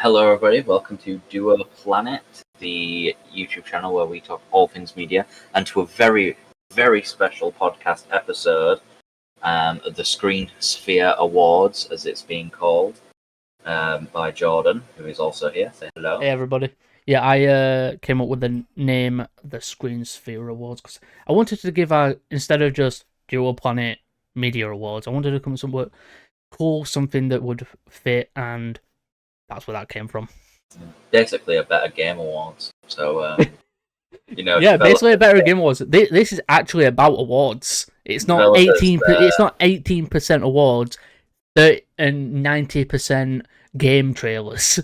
Hello, everybody. Welcome to Duo Planet, the YouTube channel where we talk all things media, and to a very, very special podcast episode of the ScreenSphere Awards, as it's being called, by Jordan, who is also here. Say hello. Hey, everybody. Yeah, I came up with the name the ScreenSphere Awards because I wanted to give instead of just Duo Planet Media Awards, I wanted to come up with something cool, something that would fit, and that's where that came from. Basically, a better game awards. So, yeah, basically a better game awards. This is actually about awards. It's not 18. It's not 18% awards, 30 and 90% game trailers.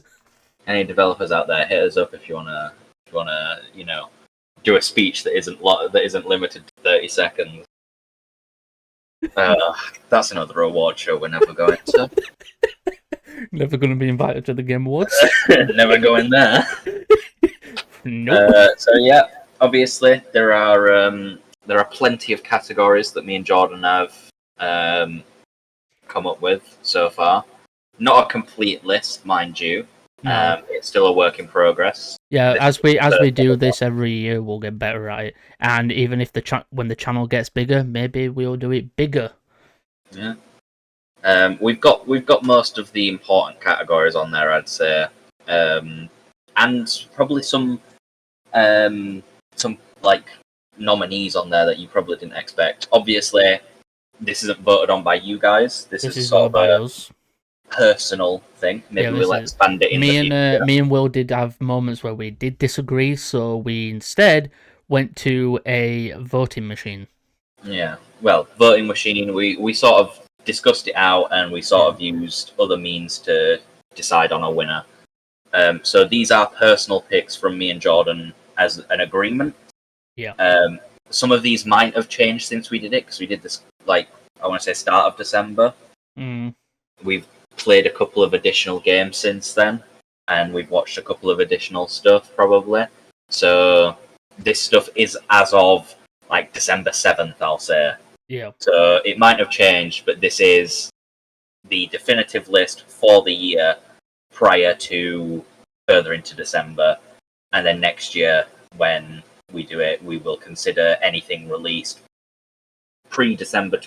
Any developers out there, hit us up if you wanna, do a speech that isn't limited to 30 seconds. That's another award show we're never going to. Never going to be invited to the Game Awards. Never going there. Nope. So yeah, obviously there are plenty of categories that me and Jordan have come up with so far. Not a complete list, mind you. No. It's still a work in progress. Yeah, as we do this every year, we'll get better at it. And even if when the channel gets bigger, maybe we'll do it bigger. Yeah. We've got most of the important categories on there, I'd say, and probably some like nominees on there that you probably didn't expect. Obviously, this isn't voted on by you guys. This is sort of by us. Personal thing. Maybe we'll expand it in the future. Me and Will did have moments where we did disagree, so we instead went to a voting machine. Yeah, well, voting machine. We sort of discussed it out, and we sort of used other means to decide on a winner. So these are personal picks from me and Jordan as an agreement. Yeah. Some of these might have changed since we did it, because we did this, I want to say, start of December. We've played a couple of additional games since then, and we've watched a couple of additional stuff, probably. So this stuff is as of, December 7th, I'll say. Yeah. So it might have changed, but this is the definitive list for the year prior to further into December. And then next year, when we do it, we will consider anything released pre-December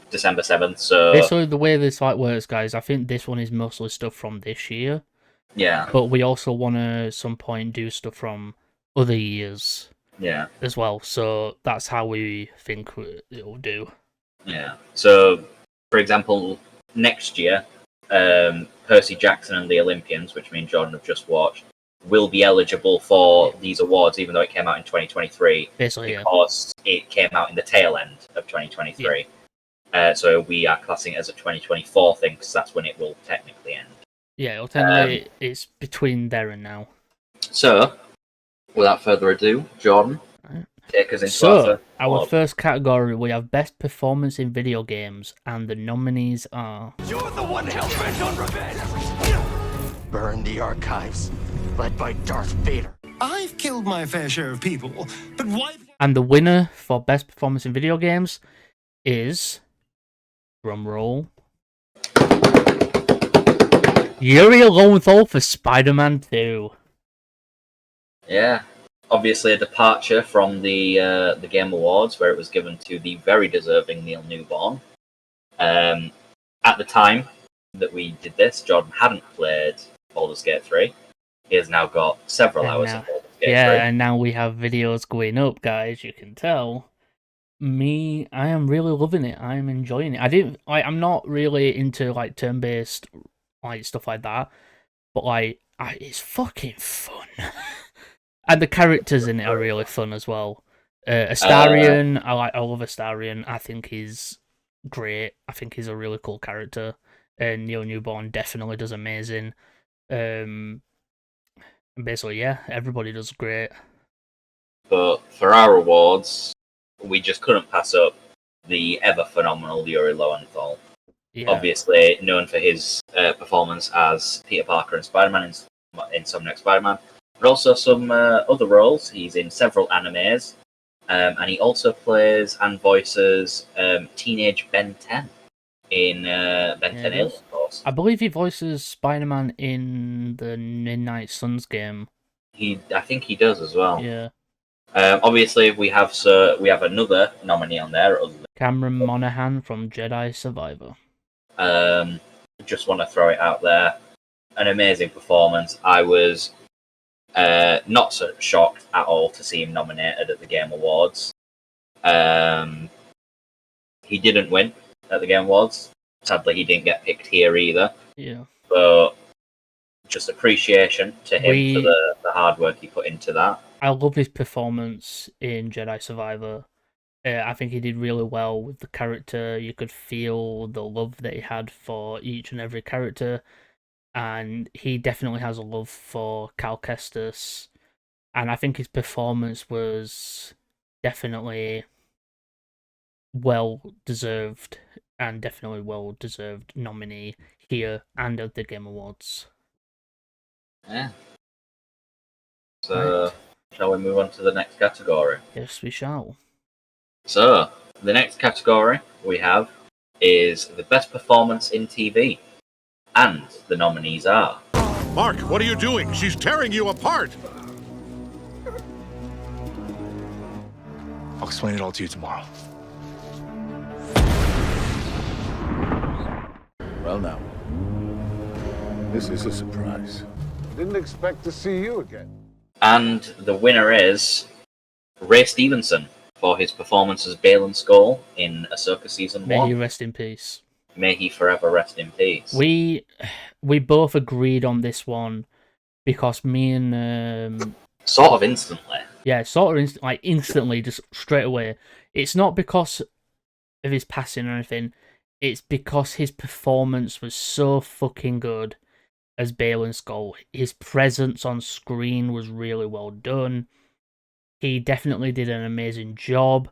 December 7th. So basically, the way this works, guys, I think this one is mostly stuff from this year. Yeah. But we also want to, at some point, do stuff from other years. Yeah. As well. So that's how we think it'll do. Yeah. So, for example, next year, Percy Jackson and the Olympians, which me and Jordan have just watched, will be eligible for these awards, even though it came out in 2023. Basically, because it came out in the tail end of 2023. Yeah. So we are classing it as a 2024 thing, because that's when it will technically end. Yeah, technically it's between there and now. So, without further ado, Jordan, take us into our first category. We have Best Performance in Video Games, and the nominees are... You're the one hell-bent on revenge! Burn the archives, led by Darth Vader. I've killed my fair share of people, but why... And the winner for Best Performance in Video Games is... Drumroll. Yuri Lowenthal for Spider-Man 2. Yeah, obviously a departure from the Game Awards, where it was given to the very deserving Neil Newborn. At the time that we did this, Jordan hadn't played Baldur's Gate 3. He has now got several hours of Baldur's Gate 3. Yeah, and now we have videos going up, guys, you can tell. I am really loving it. I am enjoying it. I'm not really into turn-based stuff like that, but it's fucking fun. And the characters in it are really fun as well. Astarion, I love Astarion. I think he's great. I think he's a really cool character. And Neil Newborn definitely does amazing. And basically, yeah, everybody does great. But for our awards, we just couldn't pass up the ever phenomenal Yuri Lowenthal. Yeah. Obviously known for his performance as Peter Parker and Spider-Man in some next Spider-Man, but also some other roles. He's in several animes, and he also plays and voices Teenage Ben 10 in Ben 10 Alien Force. I believe he voices Spider-Man in the Midnight Suns game. I think he does as well. Yeah. Obviously, we have another nominee on there. Cameron Monaghan from Jedi Survivor. Just want to throw it out there. An amazing performance. I was not so shocked at all to see him nominated at the Game Awards. He didn't win at the Game Awards. Sadly, he didn't get picked here either. Yeah. But just appreciation to him for the hard work he put into that. I love his performance in Jedi Survivor. I think he did really well with the character. You could feel the love that he had for each and every character. And he definitely has a love for Cal Kestis. And I think his performance was definitely well-deserved. And definitely well-deserved nominee here and at the Game Awards. Yeah. So, shall we move on to the next category? Yes, we shall. So, the next category we have is the best performance in TV. And the nominees are... Mark, what are you doing? She's tearing you apart! I'll explain it all to you tomorrow. Well now, this is a surprise. Didn't expect to see you again. And the winner is Ray Stevenson for his performance as Balin Skull in Ahsoka Season 1. May he rest in peace. May he forever rest in peace. We both agreed on this one because me and... sort of instantly. Yeah, instantly, just straight away. It's not because of his passing or anything. It's because his performance was so fucking good as Balin Skull. His presence on screen was really well done. He definitely did an amazing job.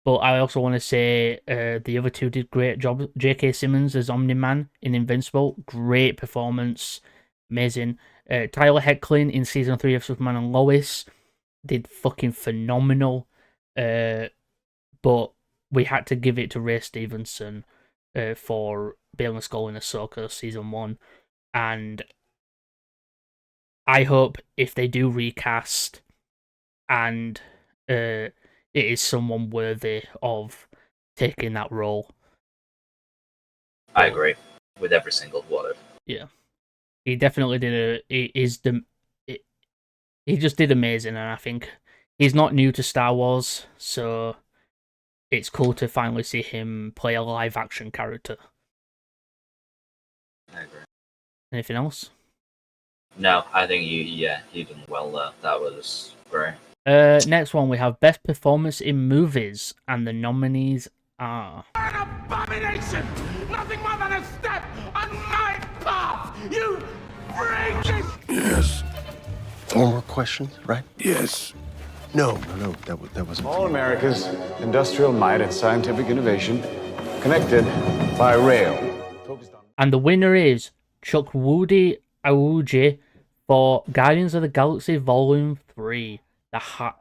But I also want to say the other two did great job. J.K. Simmons as Omni-Man in Invincible. Great performance. Amazing. Tyler Hoechlin in Season 3 of Superman and Lois did fucking phenomenal. But we had to give it to Ray Stevenson for Balin Skull in Ahsoka Season 1. And I hope if they do recast and it is someone worthy of taking that role. I agree with every single word. Yeah. He definitely did he just did amazing, and I think he's not new to Star Wars, so it's cool to finally see him play a live action character. I agree. Anything else? No, I think you done well there. That was great. Next one, we have Best Performance in Movies, and the nominees are... An abomination! Nothing more than a step on my path! You freak! Yes. 4 more questions, right? Yes. No, that wasn't... All America's industrial might and scientific innovation connected by rail. And the winner is Chukwudi Awuji for Guardians of the Galaxy Volume 3.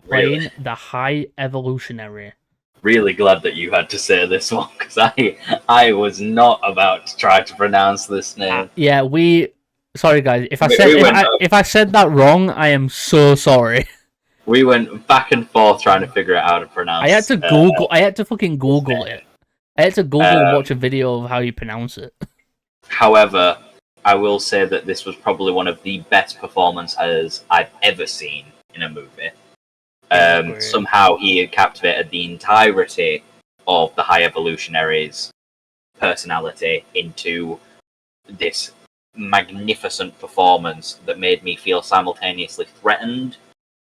Playing the High Evolutionary. Really glad that you had to say this one, because I was not about to try to pronounce this name. Yeah, sorry guys, if I said that wrong, I am so sorry. We went back and forth trying to figure out how to pronounce. I had to fucking Google it. I had to Google and watch a video of how you pronounce it. However, I will say that this was probably one of the best performances I've ever seen in a movie. Somehow he had captivated the entirety of the High Evolutionary's personality into this magnificent performance that made me feel simultaneously threatened,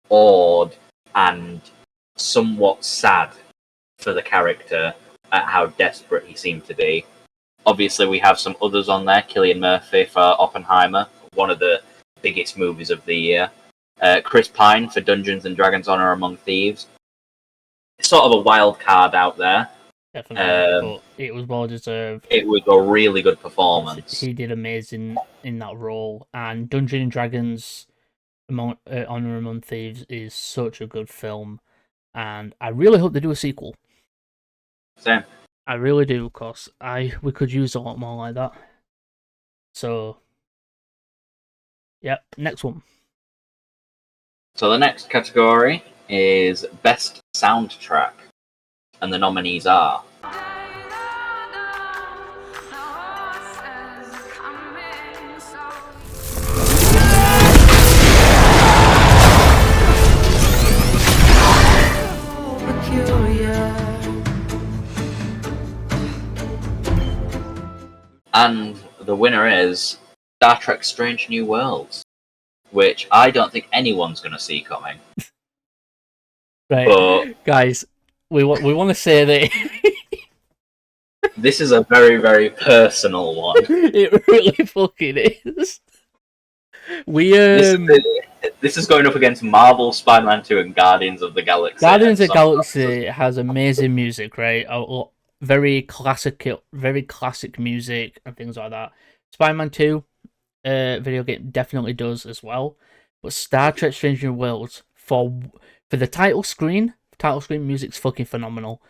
awed, and somewhat sad for the character at how desperate he seemed to be. Obviously, we have some others on there. Cillian Murphy for Oppenheimer, one of the biggest movies of the year. Chris Pine for Dungeons and Dragons: Honor Among Thieves. It's sort of a wild card out there. Definitely, but it was well deserved. It was a really good performance. He did amazing in that role, and Dungeons and Dragons: Honor Among Thieves is such a good film, and I really hope they do a sequel. Same. I really do, because we could use a lot more like that. So, yep, next one. So the next category is Best Soundtrack, and the nominees are and the winner is Star Trek Strange New Worlds, which I don't think anyone's going to see coming. Right, but guys, we want to say that this is a very, very personal one. It really fucking is. This is going up against Marvel, Spider-Man 2, and Guardians of the Galaxy. Guardians of the Galaxy has amazing music, right? Very classic music and things like that. Spider-Man 2 video game definitely does as well. But Star Trek Strange New Worlds, for the title screen music's fucking phenomenal.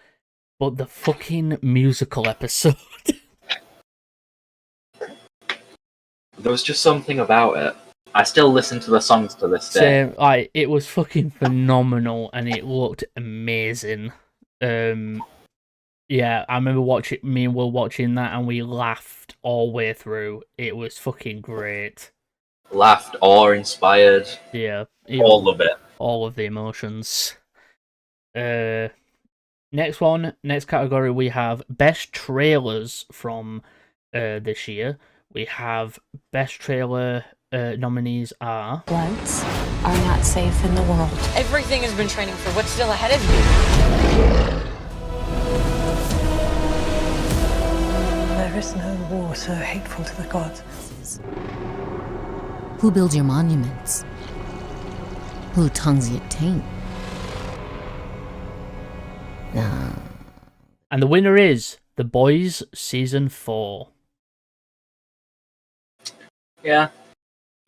But the fucking musical episode. There was just something about it. I still listen to the songs to this day. It was fucking phenomenal and it looked amazing. Yeah, I remember me and Will watching that and we laughed all the way through. It was fucking great. Laughed, awe-inspired. Yeah. All of it. All of the emotions. Next category, we have Best Trailers from this year. We have Best Trailer nominees are... Bloods are not safe in the world. Everything has been training for what's still ahead of you. There is no war so hateful to the gods. Who builds your monuments? Who tongues your taint? And the winner is The Boys Season 4. Yeah.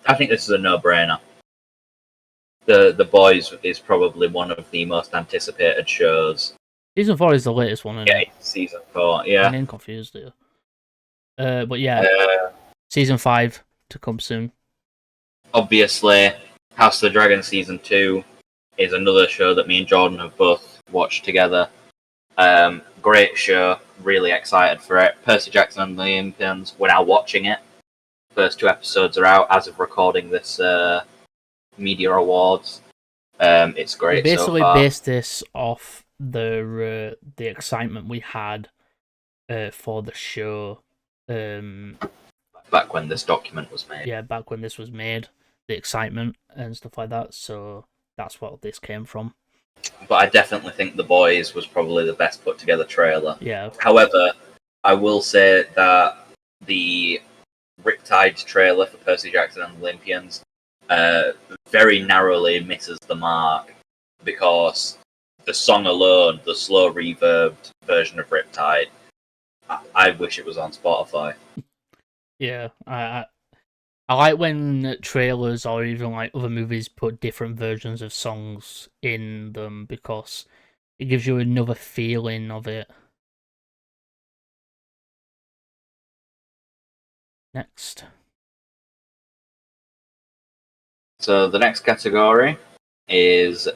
I think this is a no-brainer. The Boys is probably one of the most anticipated shows. Season 4 is the latest one, isn't it? Season 4, yeah. I'm confused here. But yeah, Season 5 to come soon. Obviously, House of the Dragon Season 2 is another show that me and Jordan have both watched together. Great show, really excited for it. Percy Jackson and the Olympians, we're now watching it. First 2 episodes are out as of recording this Media Awards. It's great. We basically so far. based this off the excitement we had for the show. Back when this document was made. Yeah, back when this was made, the excitement and stuff like that. So that's what this came from. But I definitely think The Boys was probably the best put together trailer. Yeah. However, I will say that the Riptide trailer for Percy Jackson and the Olympians very narrowly misses the mark because the song alone, the slow reverbed version of Riptide, I wish it was on Spotify. Yeah, I like when trailers or even like other movies put different versions of songs in them because it gives you another feeling of it. Next. So the next category is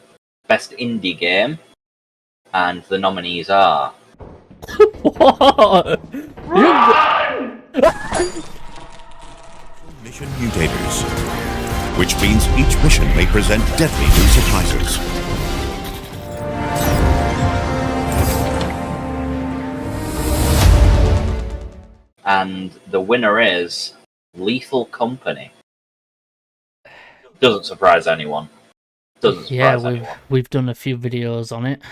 Best Indie Game, and the nominees are... What? Mission Mutators, which means each mission may present deadly new surprises. And the winner is Lethal Company. Doesn't surprise anyone. We've done a few videos on it.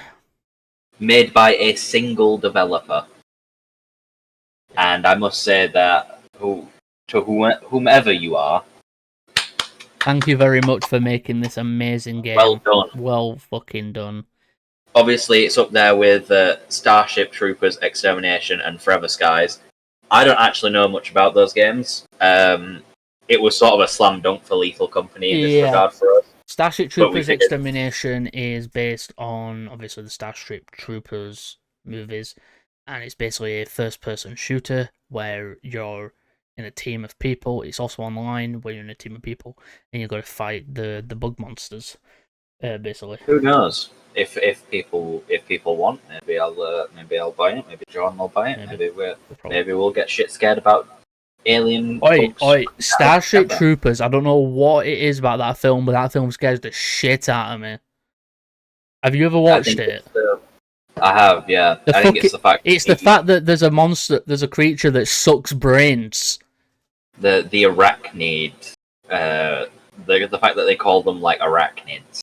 Made by a single developer. And I must say that whomever you are, thank you very much for making this amazing game. Well done. Well fucking done. Obviously, it's up there with Starship Troopers, Extermination, and Forever Skies. I don't actually know much about those games. It was sort of a slam dunk for Lethal Company in this regard for us. Starship Troopers Extermination is based on, obviously, the Starship Troopers movies. and it's basically a first-person shooter where you're in a team of people. It's also online where you're in a team of people, and you've got to fight the bug monsters. Basically, who knows if people want, maybe I'll buy it. Maybe John will buy it. Maybe we'll get shit scared about alien. Oi, Starship Troopers. I don't know what it is about that film, but that film scares the shit out of me. Have you ever watched it? I have, yeah. I think it's the fact. It's the fact that there's a monster, there's a creature that sucks brains. The arachnid, the fact that they call them like arachnids,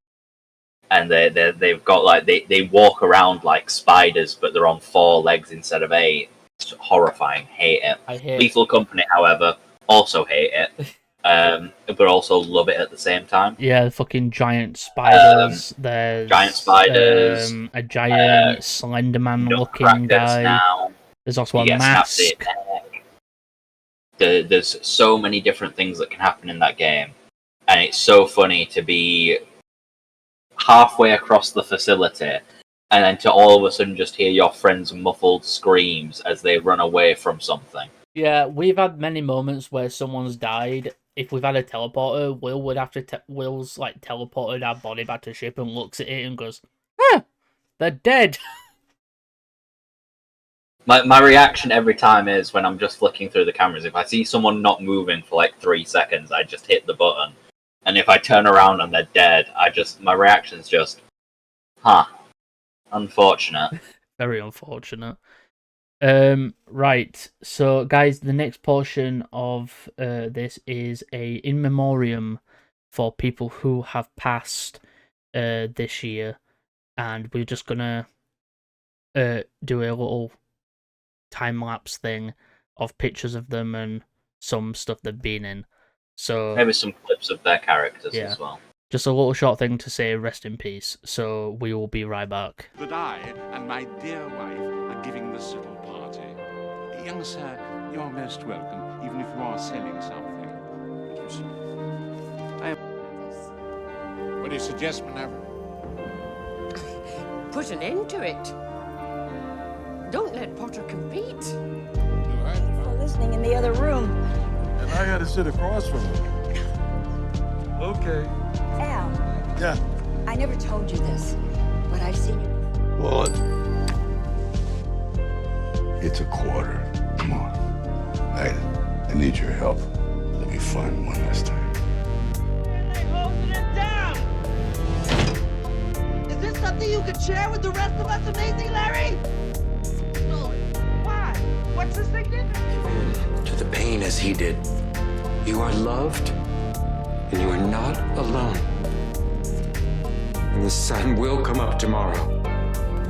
and they've got like they walk around like spiders, but they're on 4 legs instead of 8. It's horrifying. Hate it. I hate Lethal Company, however, also hate it. But also love it at the same time. Yeah, the fucking giant spiders. There's giant spiders. A giant Slenderman-looking guy. Now. There's also a mask. There's so many different things that can happen in that game, and it's so funny to be halfway across the facility, and then to all of a sudden just hear your friends' muffled screams as they run away from something. Yeah, we've had many moments where someone's died. If we've had a teleporter, Will's like teleported our body back to ship and looks at it and goes, they're dead. My reaction every time is when I'm just flicking through the cameras, if I see someone not moving for like 3 seconds, I just hit the button. And if I turn around and they're dead, my reaction's just, unfortunate. Very unfortunate. Right, so guys, the next portion of this is a in memoriam for people who have passed this year, and we're just gonna do a little time-lapse thing of pictures of them and some stuff they've been in. So maybe some clips of their characters as well. Just a little short thing to say rest in peace. So we will be right back. That I and my dear wife are giving this little party. Young sir, you're most welcome, even if you are selling something. Thank you, sir. What do you suggest, Minerva? Put an end to it. Don't let Potter compete. For listening in the other room. And I gotta sit across from him. Okay. Al. Yeah. I never told you this, but I've seen you. What? It's a quarter. Come on. I need your help. Let me find one last time. Holding it down! Is this something you could share with the rest of us, Amazing Larry? No. Why? What's the significance? To the pain as he did. You are loved, and you are not alone. And the sun will come up tomorrow.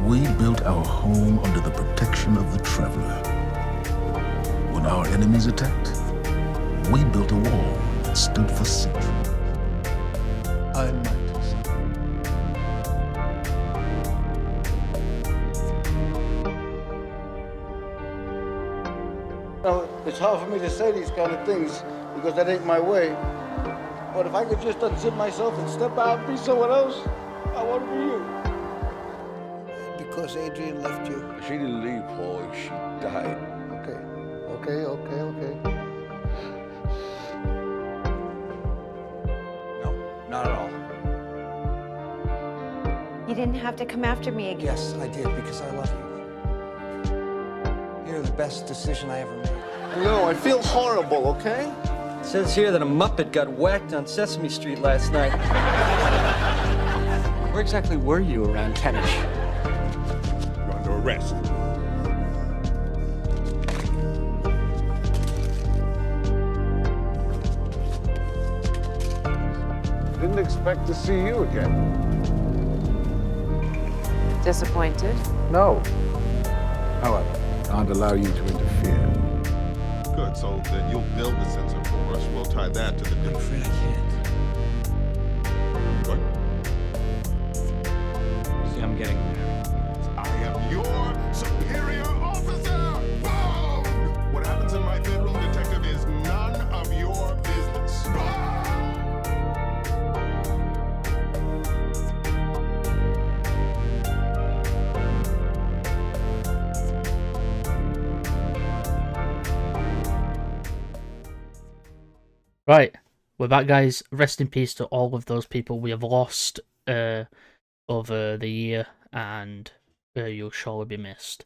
We built our home under the protection of the Traveler. When our enemies attacked, we built a wall that stood for centuries. I'm Mantis. Now, it's hard for me to say these kind of things because that ain't my way. But if I could just unzip myself and step out and be someone else, I want to be you. Because Adrian left you. She didn't leave, Paul. She died. Okay. No, not at all. You didn't have to come after me again. Yes, I did, because I love you. You're the best decision I ever made. No, I feel horrible, okay? It says here that a Muppet got whacked on Sesame Street last night. Where exactly were you around 10-ish? You're under arrest. Didn't expect to see you again. Disappointed? No. However, I can't allow you to interfere. Good, so then you'll build the sensor for us. We'll tie that to the... I'm afraid I can't. What? See, I'm getting married. I am your superior officer! Boom! What happens in my bedroom, detective, is none of your business. Right, we're back, guys. Rest in peace to all of those people we have lost over the year, and you'll surely be missed.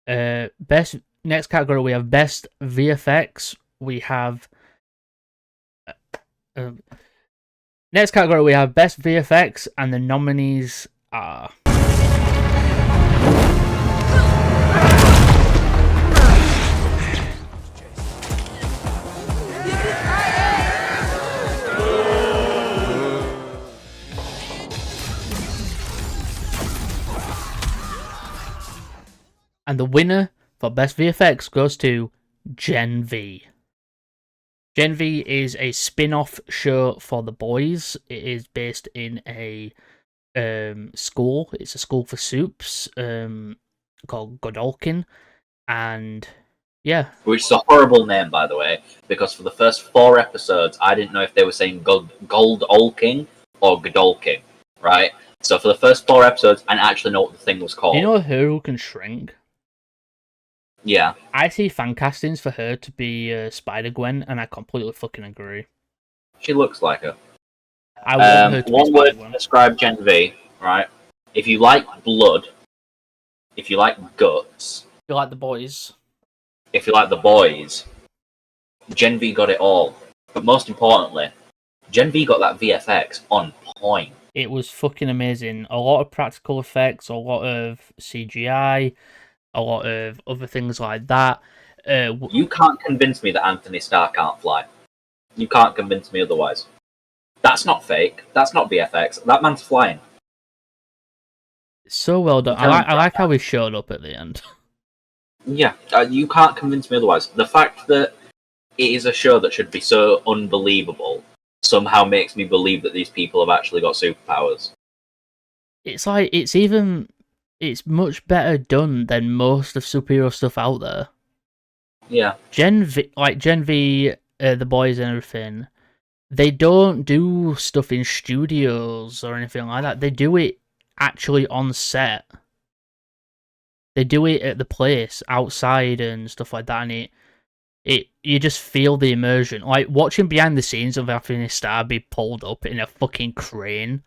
Next category, we have best VFX. We have next category, we have best VFX, and the nominees are. And the winner for best VFX goes to Gen V. Gen V is a spin-off show for the boys. It is based in a school. It's a school for soups called Godolkin. And yeah. Which is a horrible name, by the way, because for the first 4 episodes, I didn't know if they were saying Gold-Olking or Godolking, right? So for the first 4 episodes, I didn't actually know what the thing was called. You know Her Who Can Shrink? Yeah. I see fan castings for her to be Spider-Gwen, and I completely fucking agree. She looks like her. I want her to one be word to describe Gen V, right? If you like blood, if you like guts, if you like the boys, if you like the boys, Gen V got it all. But most importantly, Gen V got that VFX on point. It was fucking amazing. A lot of practical effects, a lot of CGI, a lot of other things like that. You can't convince me that Anthony Starr can't fly. You can't convince me otherwise. That's not fake. That's not VFX. That man's flying. So well done. I like how he showed up at the end. Yeah, you can't convince me otherwise. The fact that it is a show that should be so unbelievable somehow makes me believe that these people have actually got superpowers. It's like, it's much better done than most of superhero stuff out there. Yeah. Gen V, the boys and everything, they don't do stuff in studios or anything like that. They do it actually on set. They do it at the place, outside and stuff like that, and you just feel the immersion. Like, watching behind the scenes of Anthony Starr be pulled up in a fucking crane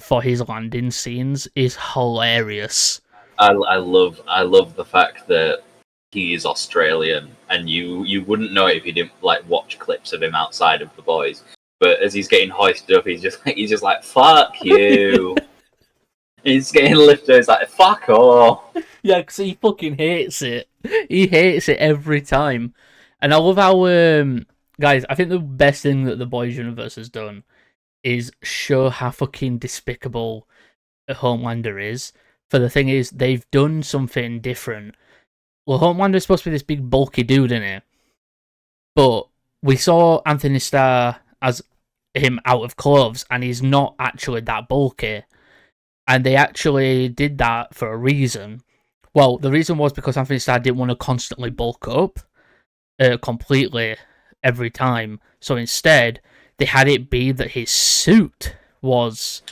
for his landing scenes is hilarious. I love the fact that he is Australian, and you wouldn't know it if you didn't like watch clips of him outside of the boys. But as he's getting hoisted up, he's just like fuck you. He's getting lifted. He's like fuck off. Yeah, because he fucking hates it. He hates it every time. And I love how guys, I think the best thing that the boys universe has done is show how fucking despicable Homelander is. For the thing is, they've done something different. Well, Homelander's supposed to be this big bulky dude in it, but we saw Anthony Starr as him out of clothes, and he's not actually that bulky. And they actually did that for a reason. Well, the reason was because Anthony Starr didn't want to constantly bulk up completely every time. So instead, they had it be that his suit was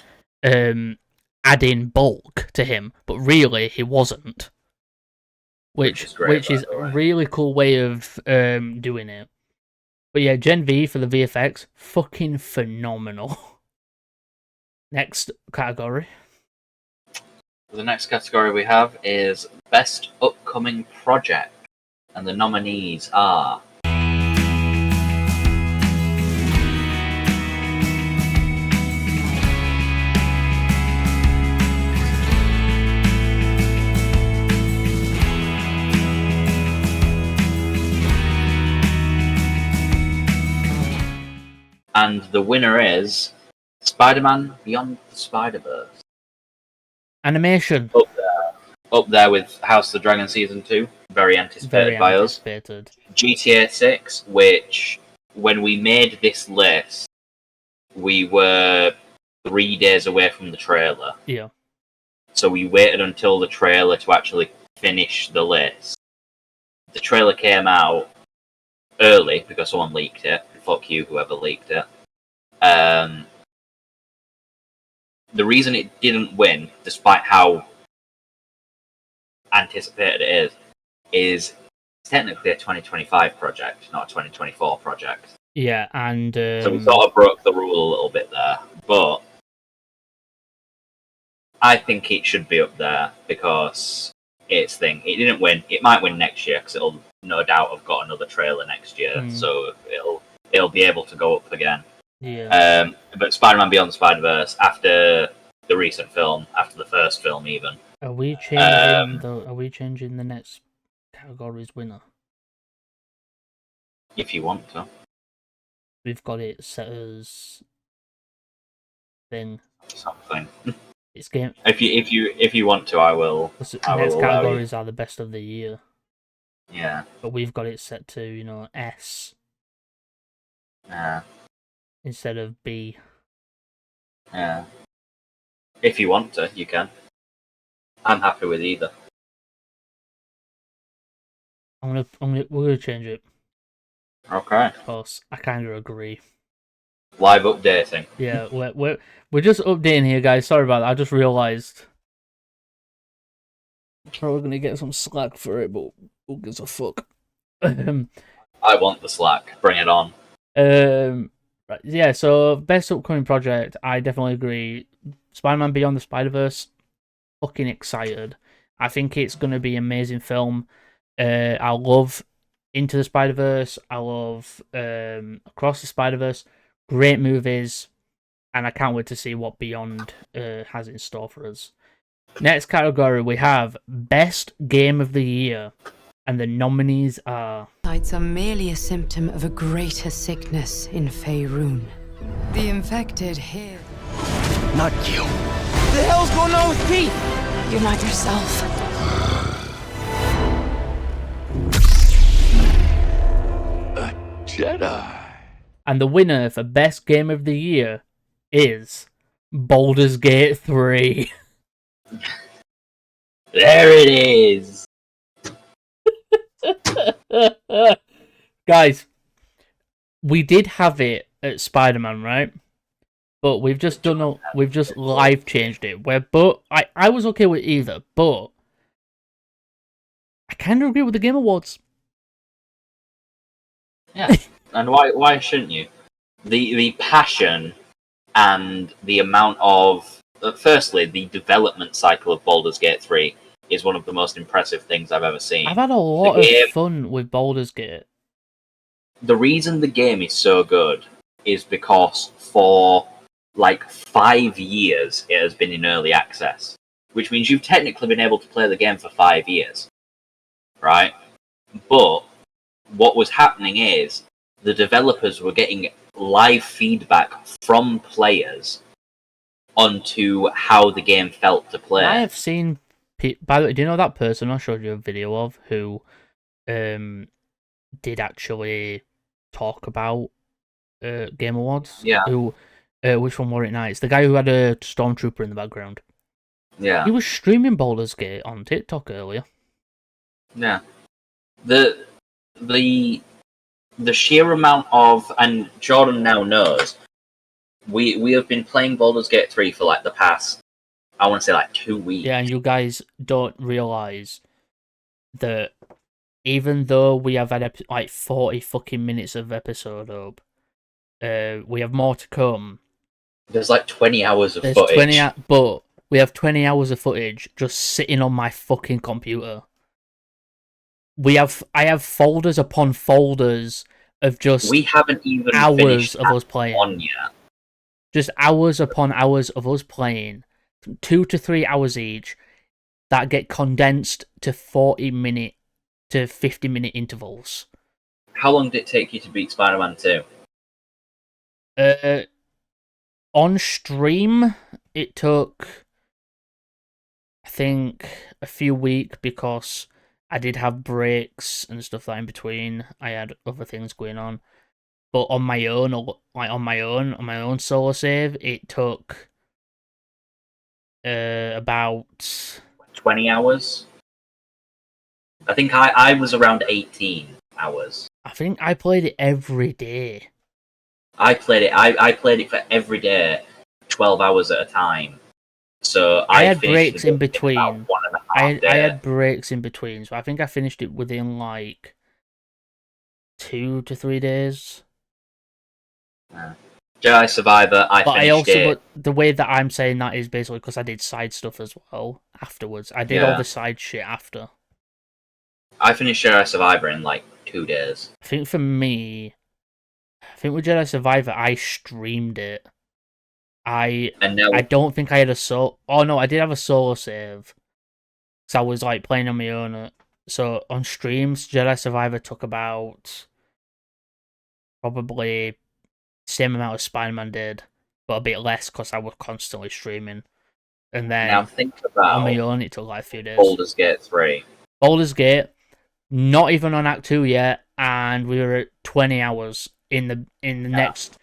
adding bulk to him, but really he wasn't. Which is a really cool way of doing it. But yeah, Gen V for the VFX, fucking phenomenal. Next category. The next category we have is Best Upcoming Project, and the nominees are and the winner is Spider-Man Beyond the Spider-Verse. Animation. Up there with House of the Dragon Season 2. Very anticipated by us. GTA 6, which, when we made this list, we were 3 days away from the trailer. Yeah. So we waited until the trailer to actually finish the list. The trailer came out early because someone leaked it. Fuck you, whoever leaked it. The reason it didn't win, despite how anticipated it is technically a 2025 project, not a 2024 project. Yeah, and so we sort of broke the rule a little bit there, but I think it should be up there because it didn't win. It might win next year because it'll no doubt have got another trailer next year, so it'll be able to go up again. Yeah. But Spider-Man Beyond the Spider-Verse, after the recent film, after the first film, even. Are we changing Are we changing the next category's winner? If you want to, we've got it set as thing. Something. It's game. If you want to, I will. Next categories are the best of the year. Yeah. But we've got it set to S. Yeah. Instead of B. Yeah. If you want to, you can. I'm happy with either. We're gonna change it. Okay. Of course, I kind of agree. Live updating. Yeah, we're just updating here, guys. Sorry about that. I just realised. Probably gonna get some slack for it, but who gives a fuck? I want the slack. Bring it on. Right, yeah. So best upcoming project, I definitely agree. Spider-Man Beyond the Spider-Verse. Fucking excited. I think it's gonna be an amazing film. I love Into the Spider-Verse. I love Across the Spider-Verse. Great movies, and I can't wait to see what Beyond has in store for us. Next category, we have Best Game of the Year, and the nominees are... Sights are merely a symptom of a greater sickness in Faerun. The infected here... Not you. The hell's going on with Pete? You're not yourself. A Jedi. And the winner for Best Game of the Year is Baldur's Gate 3. There it is. Guys, we did have it at Spider-Man, right? But we've just live changed it. I was okay with either, but I kind of agree with the Game Awards. Yeah, and why shouldn't you? The passion and the amount of firstly, the development cycle of Baldur's Gate 3 is one of the most impressive things I've ever seen. I've had a lot of fun with Baldur's Gate. The reason the game is so good is because for like 5 years it has been in early access, which means you've technically been able to play the game for 5 years, right? But what was happening is the developers were getting live feedback from players onto how the game felt to play. I have seen... By the way, do you know that person I showed you a video of who did actually talk about Game Awards? Yeah. Who? Which one were it now? It's the guy who had a stormtrooper in the background. Yeah. He was streaming Baldur's Gate on TikTok earlier. Yeah. The sheer amount of... And Jordan now knows... We have been playing Baldur's Gate 3 for like the past, I want to say like 2 weeks. Yeah, and you guys don't realise that even though we have had like 40 fucking minutes of episode up, we have more to come. There's like 20 hours of footage. But we have 20 hours of footage just sitting on my fucking computer. I have folders upon folders of just we haven't even hours of us playing. One yet. Just hours upon hours of us playing, 2 to 3 hours each, that get condensed to 40-minute to 50-minute intervals. How long did it take you to beat Spider-Man 2? On stream, it took, I think, a few weeks because I did have breaks and stuff like in between. I had other things going on. But on my own, on my own solo save, it took about 20 hours. I think I was around 18 hours. I think I played it every day. I played it for every day, 12 hours at a time. So I had breaks in between. I had breaks in between, so I think I finished it within like 2 to 3 days. Jedi Survivor, I finished it. But the way that I'm saying that is basically because I did side stuff as well afterwards. I did all the side shit after. I finished Jedi Survivor in like 2 days. I think for me, with Jedi Survivor, I streamed it. I don't think I had a solo. Oh no, I did have a solo save. So I was like playing on my own. So on streams, Jedi Survivor took about probably same amount as Spider-Man did, but a bit less because I was constantly streaming. And then now think about on my own, it took like a few days. Baldur's Gate 3. Baldur's Gate, not even on Act 2 yet, and we were at 20 hours in the next.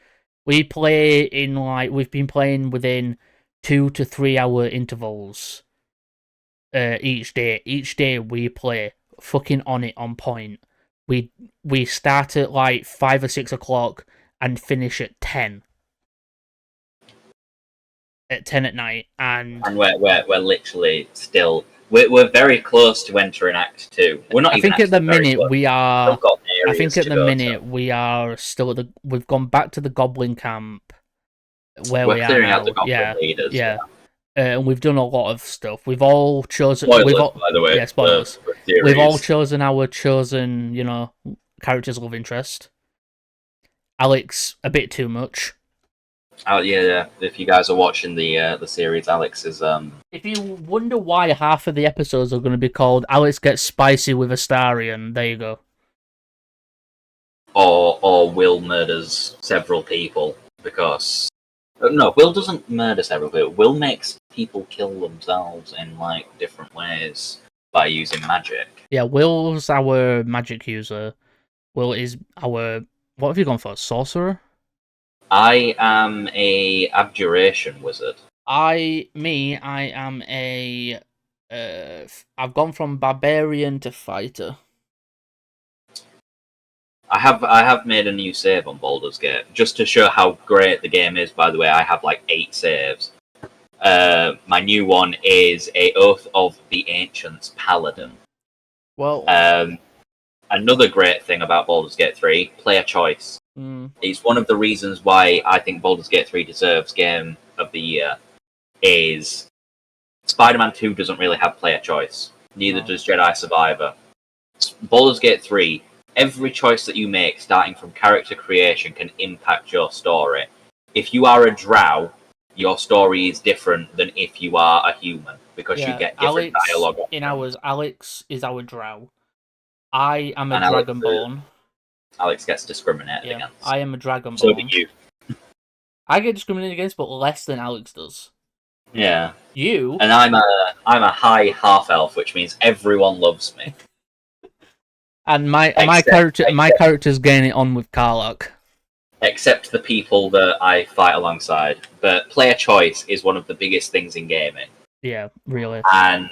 We've been playing within 2 to 3 hour intervals each day. Each day we play fucking on point. We start at like 5 or 6 o'clock and finish at 10. At 10 at night, and we're literally still we're very close to entering Act 2. We're not. I even think at the minute we are. I think at the minute we are still at the. We've gone back to the Goblin camp where we're we are clearing now. out the Goblin leaders. Yeah. And we've done a lot of stuff. We've all chosen. Spoilers, by the way. Yeah, spoilers. We've all chosen our characters of interest. Alex, a bit too much. Yeah. If you guys are watching the series, Alex is If you wonder why half of the episodes are going to be called "Alex Gets Spicy with Astarion," there you go. Or Will murders several people because no, Will doesn't murder several people. Will makes people kill themselves in like different ways by using magic. Yeah, Will's our magic user. Will is our. What have you gone for? Sorcerer? I am a abjuration wizard. I am a. I've gone from barbarian to fighter. I have made a new save on Baldur's Gate just to show how great the game is. By the way, I have like 8 saves. My new one is a Oath of the Ancients Paladin. Well, another great thing about Baldur's Gate 3, player choice. It's one of the reasons why I think Baldur's Gate 3 deserves Game of the Year. Is Spider-Man 2 doesn't really have player choice. Neither does Jedi Survivor. Baldur's Gate 3, every choice that you make, starting from character creation, can impact your story. If you are a drow, your story is different than if you are a human, because you get different dialogue. Alex is our drow. I am a Dragonborn. Alex gets discriminated against. I am a Dragonborn. So do you. I get discriminated against, but less than Alex does. Yeah. You. And I'm a high half elf, which means everyone loves me. And my character's getting it on with Karlach. Except the people that I fight alongside. But player choice is one of the biggest things in gaming. Yeah, really. And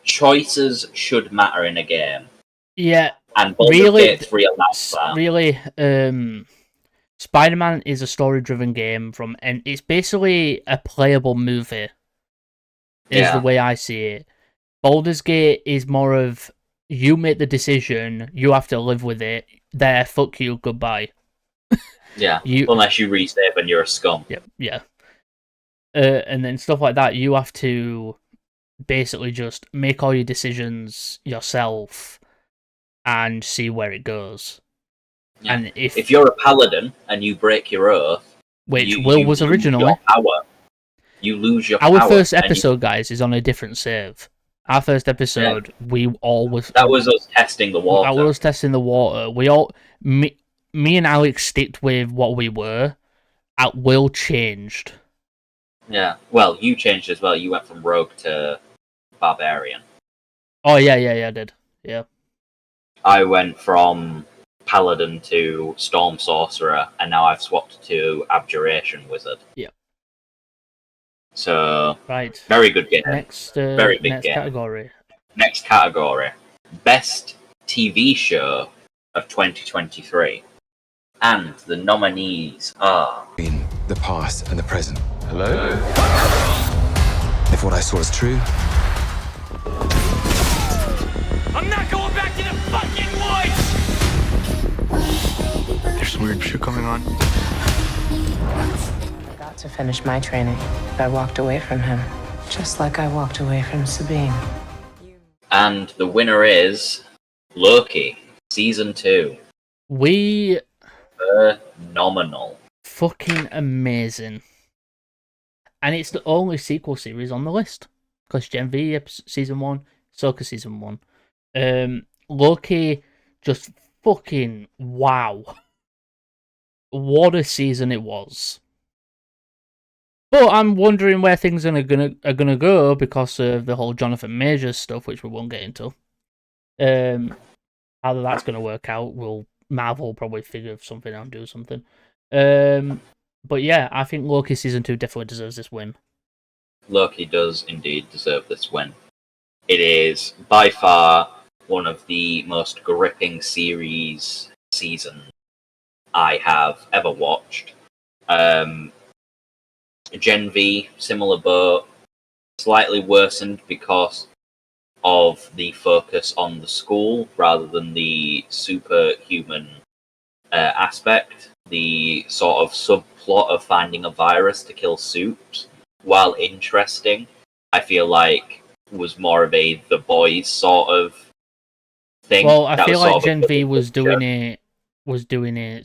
choices should matter in a game. Yeah. And Baldur's Gate 3 allows that. Really, Spider-Man is a story-driven game and it's basically a playable movie. Is the way I see it. Baldur's Gate is more of you make the decision, you have to live with it. There, fuck you, goodbye. Yeah, unless you resave and you're a scum. Yeah. And then stuff like that, you have to basically just make all your decisions yourself and see where it goes. Yeah. And if you're a paladin and you break your oath, which Will was originally, you lose your power. Our first episode, guys, is on a different save. Our first episode, we all was... That was us testing the water. That was us testing the water. We all... Me and Alex sticked with what we were. Will changed. Yeah. Well, you changed as well. You went from rogue to barbarian. Oh, yeah, I did. Yeah. I went from paladin to storm sorcerer, and now I've swapped to abjuration wizard. Yeah. So, right. Very good game. Very big game. Category. Next category. Best TV show of 2023. And the nominees are... In the past and the present. Hello? If what I saw is true... I'm not going back to the fucking woods! There's some weird shit going on. I got to finish my training. I walked away from him, just like I walked away from Sabine. And the winner is Loki, season 2. We phenomenal. Fucking amazing. And it's the only sequel series on the list. Because Gen V season 1, Ahsoka season 1. Loki, just fucking wow. What a season it was. But I'm wondering where things are gonna go because of the whole Jonathan Majors stuff, which we won't get into. How that's gonna work out, Marvel will probably figure something out and do something. But yeah, I think Loki season 2 definitely deserves this win. Loki does indeed deserve this win. It is by far one of the most gripping seasons I have ever watched. Gen V, similar boat, slightly worsened because of the focus on the school rather than the superhuman aspect. The sort of subplot of finding a virus to kill Supes, while interesting, I feel like was more of a The Boys sort of thing. Well, I feel like Gen V was doing it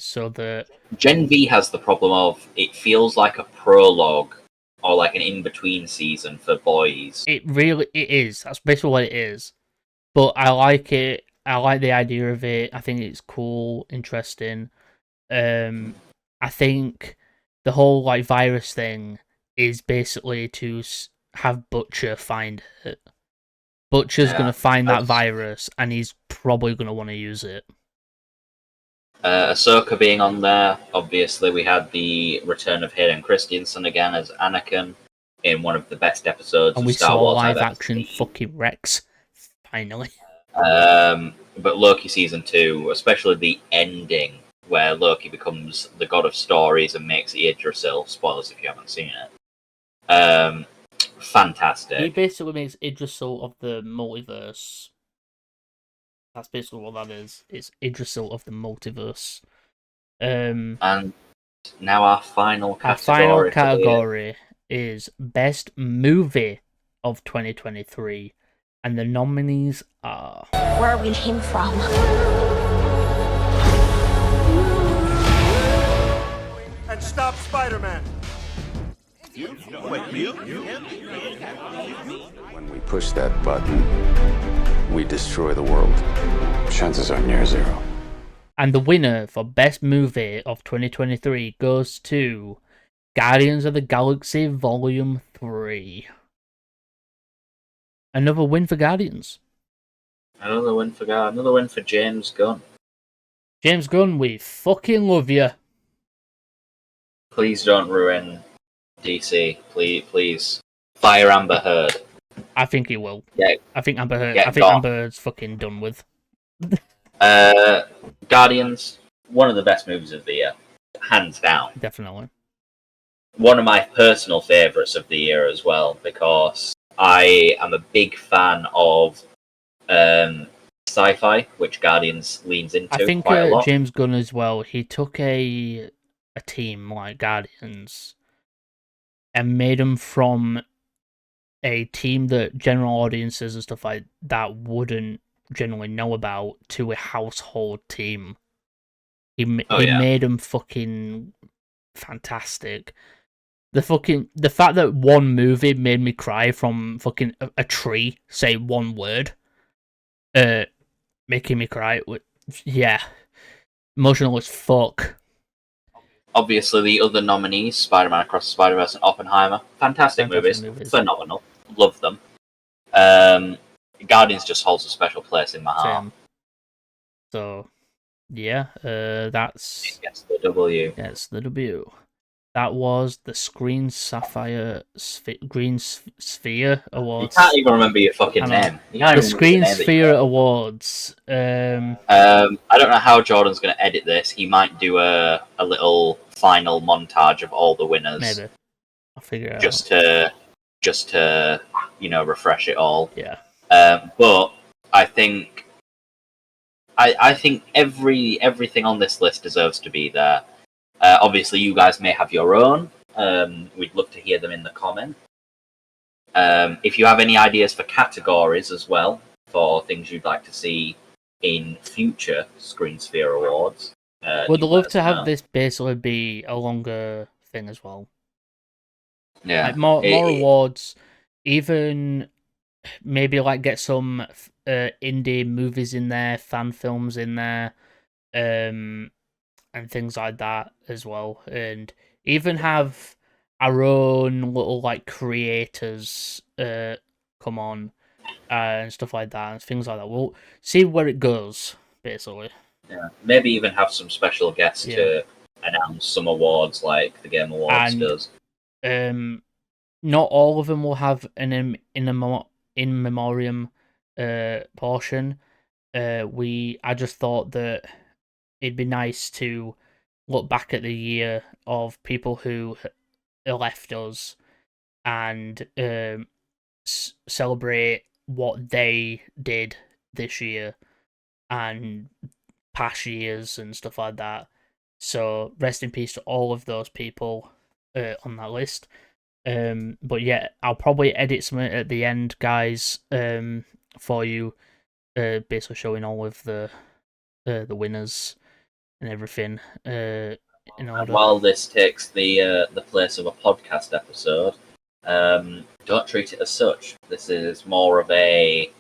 so that Gen V has the problem of it feels like a prologue or like an in-between season for boys. It is. That's basically what it is. But I like it. I like the idea of it. I think it's cool, interesting. I think the whole like virus thing is basically to have Butcher find it. Butcher's gonna find that virus, and he's probably gonna want to use it. Ahsoka being on there, obviously we had the return of Hayden Christensen again as Anakin in one of the best episodes And of we Star saw Wars live action fucking Rex, finally. But Loki season 2, especially the ending where Loki becomes the god of stories and makes Yggdrasil. Spoilers if you haven't seen it. Fantastic. He basically makes Yggdrasil of the multiverse. That's basically what that is. It's Yggdrasil of the multiverse. And now our final category. Our final category is Best Movie of 2023. And the nominees are... Where we came from. And stop Spider-Man. When we push that button, we destroy the world. Chances are near zero. And the winner for Best Movie of 2023 goes to Guardians of the Galaxy Volume 3. Another win for Guardians. Another win for James Gunn. James Gunn, we fucking love you. Please don't ruin DC. Please. Fire Amber Heard. I think he will. Yeah. I think Amber Heard. Get I think gone. Amber Heard's fucking done with. Guardians, one of the best movies of the year, hands down. Definitely. One of my personal favourites of the year as well, because I am a big fan of sci-fi, which Guardians leans into I think quite a lot. James Gunn as well. He took a team like Guardians and made them from a team that general audiences and stuff like that wouldn't generally know about to a household team. He made them fucking fantastic. The fact that one movie made me cry from fucking a tree say one word, making me cry. Yeah, emotional as fuck. Obviously, the other nominees, Spider-Man Across the Spider-Verse and Oppenheimer, fantastic movies, phenomenal, love them. Guardians just holds a special place in my heart. So, yeah, that's... It gets the W. Yes, the W. That was the ScreenSphere Awards. You can't even remember your fucking name. The ScreenSphere Awards. I don't know how Jordan's going to edit this. He might do a little final montage of all the winners. Maybe. I'll figure it out. Just to refresh it all. Yeah. But I think I think everything on this list deserves to be there. Obviously, you guys may have your own. We'd love to hear them in the comment. If you have any ideas for categories as well, for things you'd like to see in future ScreenSphere Awards, would love to have this basically be a longer thing as well. Yeah, like more awards, even maybe like get some indie movies in there, fan films in there, and things like that as well, and even have our own little like creators come on and stuff like that, and things like that. We'll see where it goes, basically. Yeah, maybe even have some special guests to announce some awards like the Game Awards does. Not all of them will have an in memoriam portion. I just thought that it'd be nice to look back at the year of people who left us and celebrate what they did this year and past years and stuff like that. So rest in peace to all of those people on that list. But yeah, I'll probably edit something at the end, guys, for you, basically showing all of the winners and everything. In order. And while this takes the place of a podcast episode, don't treat it as such. This is more of a...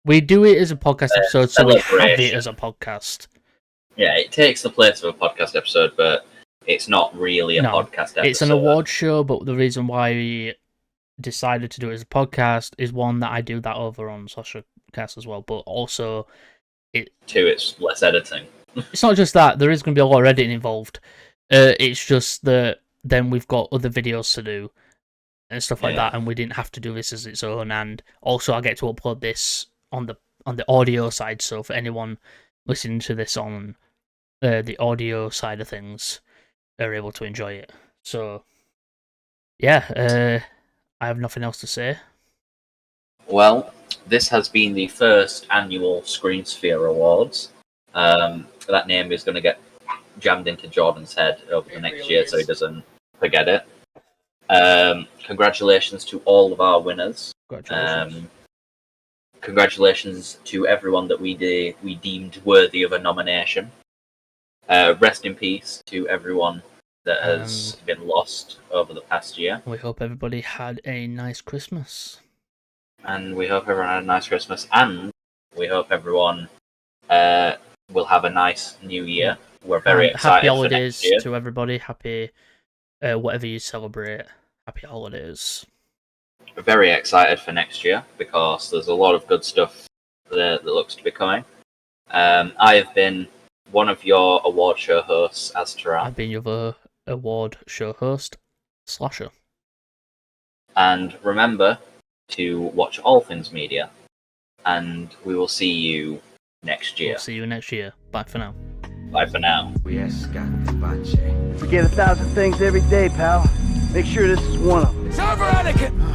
We do it as a podcast episode, so we have it as a podcast. Yeah, it takes the place of a podcast episode, but it's not really a podcast episode. It's an award show, but the reason why we decided to do it as a podcast is one that I do that over on Socialcast as well, but also it's less editing. It's not just that, there is going to be a lot of editing involved. It's just that then we've got other videos to do and stuff like that, and we didn't have to do this as its own, and also I get to upload this on the audio side, so for anyone listening to this on the audio side of things, they're able to enjoy it. So, yeah, I have nothing else to say. Well, this has been the first annual ScreenSphere Awards. That name is going to get jammed into Jordan's head over the next year, so he doesn't forget it. Congratulations to all of our winners. Congratulations to everyone that we deemed worthy of a nomination. Rest in peace to everyone that has been lost over the past year. We hope everybody had a nice Christmas. And we hope everyone had a nice Christmas. And we hope everyone will have a nice new year. We're very excited happy holidays for next year. To everybody. Happy, whatever you celebrate. Happy holidays. We're very excited for next year because there's a lot of good stuff that looks to be coming. I have been one of your award show hosts, Aztaran. I've been your award show host, Slasher. And remember to watch all things media, and we will see you next year. We'll see you next year. Bye for now. Bye for now. Forget 1,000 things every day, pal. Make sure this is one of them. It's over, Anakin!